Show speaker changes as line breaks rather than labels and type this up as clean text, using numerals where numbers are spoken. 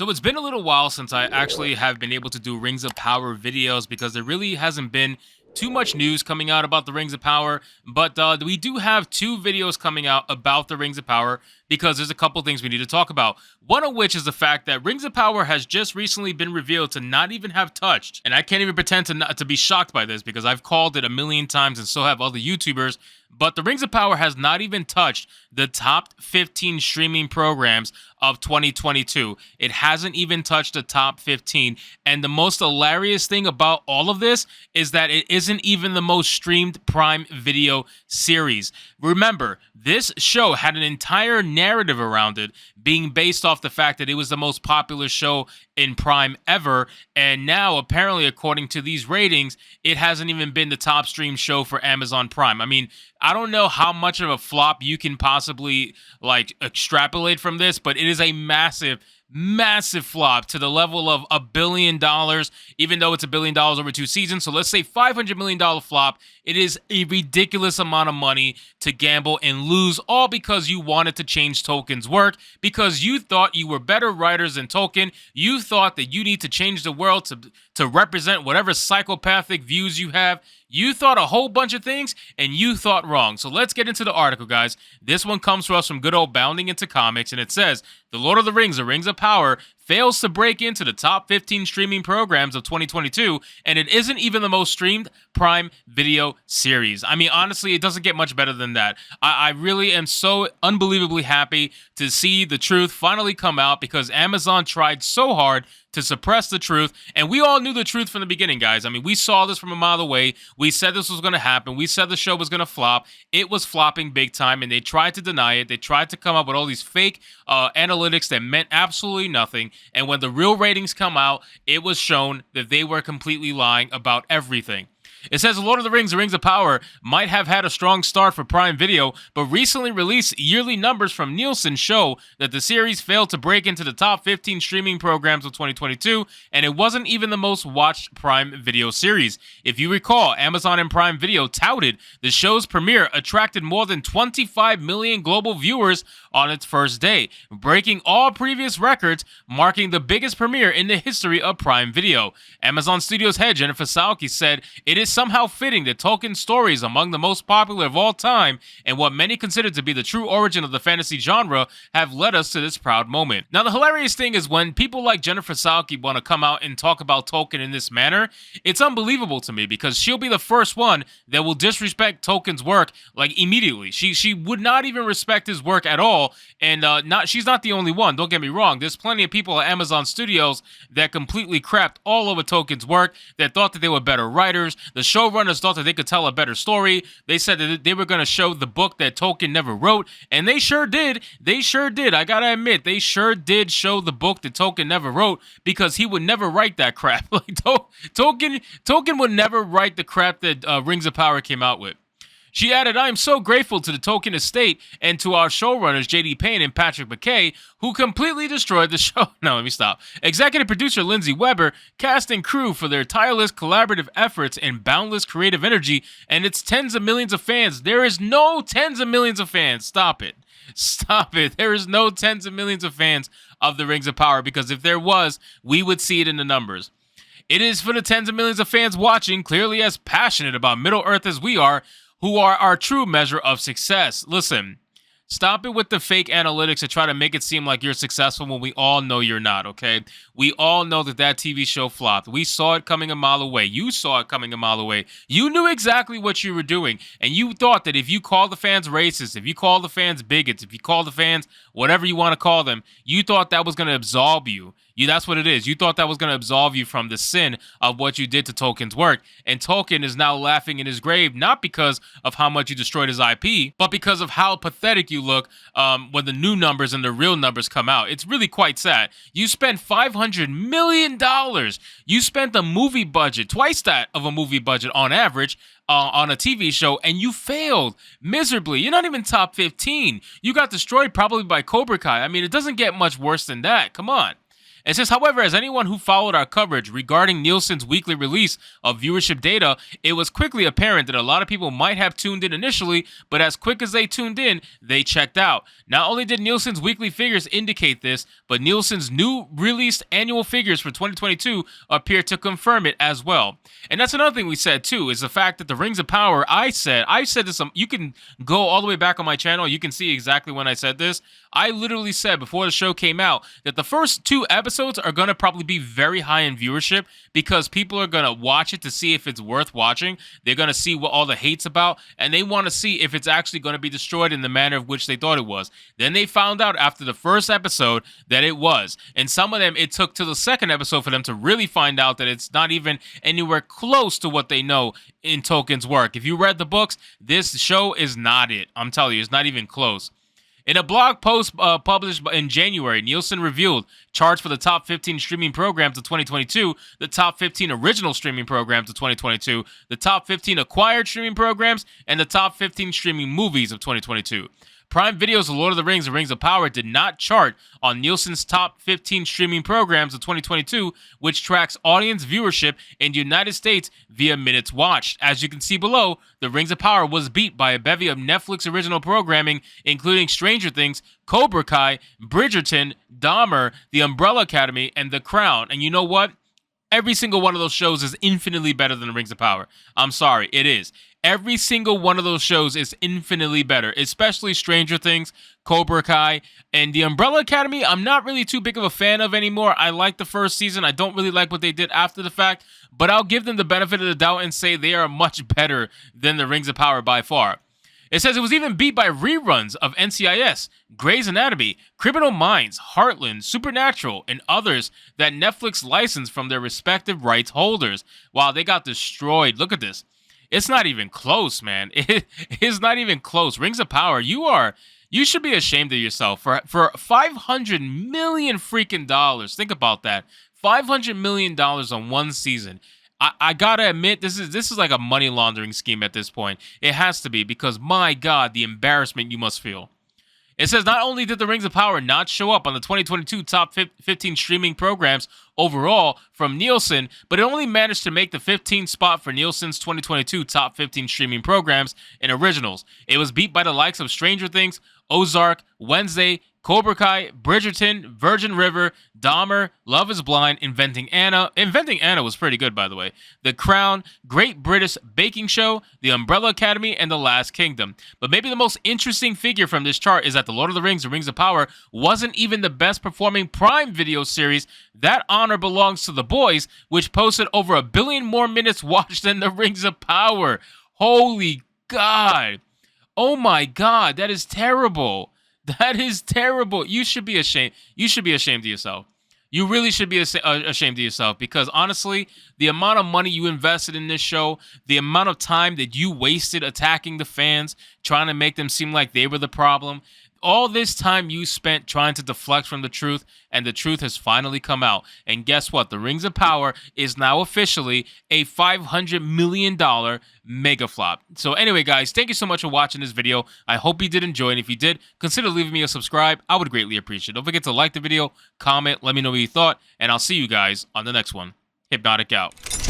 So it's been a little while since I actually have been able to do Rings of Power videos because there really hasn't been too much news coming out about the Rings of Power. But we do have two videos coming out about the Rings of Power because there's a couple things we need to talk about. One of which is the fact that Rings of Power has just recently been revealed to not even have touched. And I can't even pretend to be shocked by this because I've called it a million times and so have other YouTubers. But the Rings of Power has not even touched the top 15 streaming programs of 2022. It hasn't even touched the top 15. And the most hilarious thing about all of this is that it isn't even the most streamed Prime Video series. Remember, this show had an entire narrative around it being based off the fact that it was the most popular show in Prime ever. And now, apparently, according to these ratings, it hasn't even been the top streamed show for Amazon Prime. I mean, I don't know how much of a flop you can possibly extrapolate from this, but it is a massive flop to the level of $1 billion, even though it's $1 billion over 2 seasons. So let's say $500 million flop. It is a ridiculous amount of money to gamble and lose, all because you wanted to change Tolkien's work, because you thought you were better writers than Tolkien. You thought that you need to change the world to represent whatever psychopathic views you have. You thought a whole bunch of things, and you thought wrong. So let's get into the article, guys. This one comes to us from good old Bounding Into Comics, and it says, The Lord of the Rings, The Rings of Power, fails to break into the top 15 streaming programs of 2022, and it isn't even the most streamed Prime Video series. I mean, honestly, it doesn't get much better than that. I really am so unbelievably happy to see the truth finally come out, because Amazon tried so hard to suppress the truth, and we all knew the truth from the beginning, guys. I mean, we saw this from a mile away. We said this was going to happen. We said the show was going to flop. It was flopping big time, and they tried to deny it. They tried to come up with all these fake analytics that meant absolutely nothing, and when the real ratings come out, it was shown that they were completely lying about everything. It says The Lord of the Rings, The Rings of Power might have had a strong start for Prime Video, but recently released yearly numbers from Nielsen show that the series failed to break into the top 15 streaming programs of 2022, and it wasn't even the most watched Prime Video series. If you recall, Amazon and Prime Video touted the show's premiere attracted more than 25 million global viewers on its first day, breaking all previous records, marking the biggest premiere in the history of Prime Video. Amazon Studios head Jennifer Salke said, "It is somehow fitting that Tolkien's stories among the most popular of all time, and what many consider to be the true origin of the fantasy genre, have led us to this proud moment." Now, the hilarious thing is when people like Jennifer Salke want to come out and talk about Tolkien in this manner, it's unbelievable to me, because she'll be the first one that will disrespect Tolkien's work immediately. She would not even respect his work at all, and she's not the only one. Don't get me wrong. There's plenty of people at Amazon Studios that completely crapped all over Tolkien's work, that thought that they were better writers. The showrunners thought that they could tell a better story. They said that they were going to show the book that Tolkien never wrote, and they sure did. They sure did. I gotta admit, they sure did show the book that Tolkien never wrote, because he would never write that crap. Tolkien would never write the crap that Rings of Power came out with. She added, "I am so grateful to the Tolkien estate and to our showrunners, J.D. Payne and Patrick McKay, who completely destroyed the show." No, let me stop. Executive producer Lindsay Weber, cast and crew for their tireless collaborative efforts and boundless creative energy, and its tens of millions of fans. There is no tens of millions of fans. Stop it. Stop it. There is no tens of millions of fans of the Rings of Power, because if there was, we would see it in the numbers. It is for the tens of millions of fans watching, clearly as passionate about Middle-earth as we are, who are our true measure of success. Listen, stop it with the fake analytics to try to make it seem like you're successful when we all know you're not, okay? We all know that TV show flopped. We saw it coming a mile away. You saw it coming a mile away. You knew exactly what you were doing, and you thought that if you call the fans racist, if you call the fans bigots, if you call the fans whatever you want to call them, you thought that was going to absolve you. That's what it is. You thought that was going to absolve you from the sin of what you did to Tolkien's work. And Tolkien is now laughing in his grave, not because of how much you destroyed his IP, but because of how pathetic you look when the new numbers and the real numbers come out. It's really quite sad. You spent $500 million. You spent a movie budget, twice that of a movie budget on average, on a TV show, and you failed miserably. You're not even top 15. You got destroyed probably by Cobra Kai. I mean, it doesn't get much worse than that. Come on. It says, however, as anyone who followed our coverage regarding Nielsen's weekly release of viewership data, it was quickly apparent that a lot of people might have tuned in initially, but as quick as they tuned in, they checked out. Not only did Nielsen's weekly figures indicate this, but Nielsen's new released annual figures for 2022 appear to confirm it as well. And that's another thing we said too, is the fact that the Rings of Power, I said this, you can go all the way back on my channel, you can see exactly when I said this. I literally said before the show came out that the first 2 episodes are going to probably be very high in viewership because people are going to watch it to see if it's worth watching. They're going to see what all the hate's about, and they want to see if it's actually going to be destroyed in the manner of which they thought it was. Then they found out after the first episode that it was. And some of them, it took to the second episode for them to really find out that it's not even anywhere close to what they know in Tolkien's work. If you read the books, this show is not it. I'm telling you, it's not even close. In a blog post published in January, Nielsen revealed charts for the top 15 streaming programs of 2022, the top 15 original streaming programs of 2022, the top 15 acquired streaming programs, and the top 15 streaming movies of 2022. Prime Video's The Lord of the Rings and Rings of Power did not chart on Nielsen's top 15 streaming programs of 2022, which tracks audience viewership in the United States via minutes watched. As you can see below, The Rings of Power was beat by a bevy of Netflix original programming, including Stranger Things, Cobra Kai, Bridgerton, Dahmer, The Umbrella Academy, and The Crown. And you know what? Every single one of those shows is infinitely better than The Rings of Power. I'm sorry, it is. Every single one of those shows is infinitely better, especially Stranger Things, Cobra Kai, and The Umbrella Academy. I'm not really too big of a fan of anymore. I like the first season. I don't really like what they did after the fact, but I'll give them the benefit of the doubt and say they are much better than The Rings of Power by far. It says it was even beat by reruns of NCIS, Grey's Anatomy, Criminal Minds, Heartland, Supernatural, and others that Netflix licensed from their respective rights holders. Wow, they got destroyed. Look at this. It's not even close, man. It is not even close. Rings of Power, you should be ashamed of yourself for $500 million freaking dollars. Think about that. $500 million on one season. I gotta admit, this is like a money laundering scheme at this point. It has to be, because my God, the embarrassment you must feel. It says not only did The Rings of Power not show up on the 2022 top 15 streaming programs overall from Nielsen, but it only managed to make the 15th spot for Nielsen's 2022 top 15 streaming programs and originals. It was beat by the likes of Stranger Things, Ozark, Wednesday, Cobra Kai, Bridgerton, Virgin River, Dahmer, Love is Blind, Inventing Anna. Inventing Anna was pretty good, by the way. The Crown, Great British Baking Show, The Umbrella Academy, and The Last Kingdom. But maybe the most interesting figure from this chart is that The Lord of the Rings and Rings of Power wasn't even the best performing Prime Video series. That honor belongs to The Boys, which posted over 1 billion more minutes watched than The Rings of Power. Holy God. Oh my God, that is terrible. That is terrible. You should be ashamed. You should be ashamed of yourself. You really should be ashamed of yourself, because honestly, the amount of money you invested in this show, the amount of time that you wasted attacking the fans, trying to make them seem like they were the problem, all this time you spent trying to deflect from the truth, and the truth has finally come out. And guess what? The Rings of Power is now officially a $500 million mega flop. So anyway, guys, thank you so much for watching this video. I hope you did enjoy, and if you did, consider leaving me a subscribe. I would greatly appreciate it. Don't forget to like the video, comment, let me know what you thought, and I'll see you guys on the next one. Hypnotic out.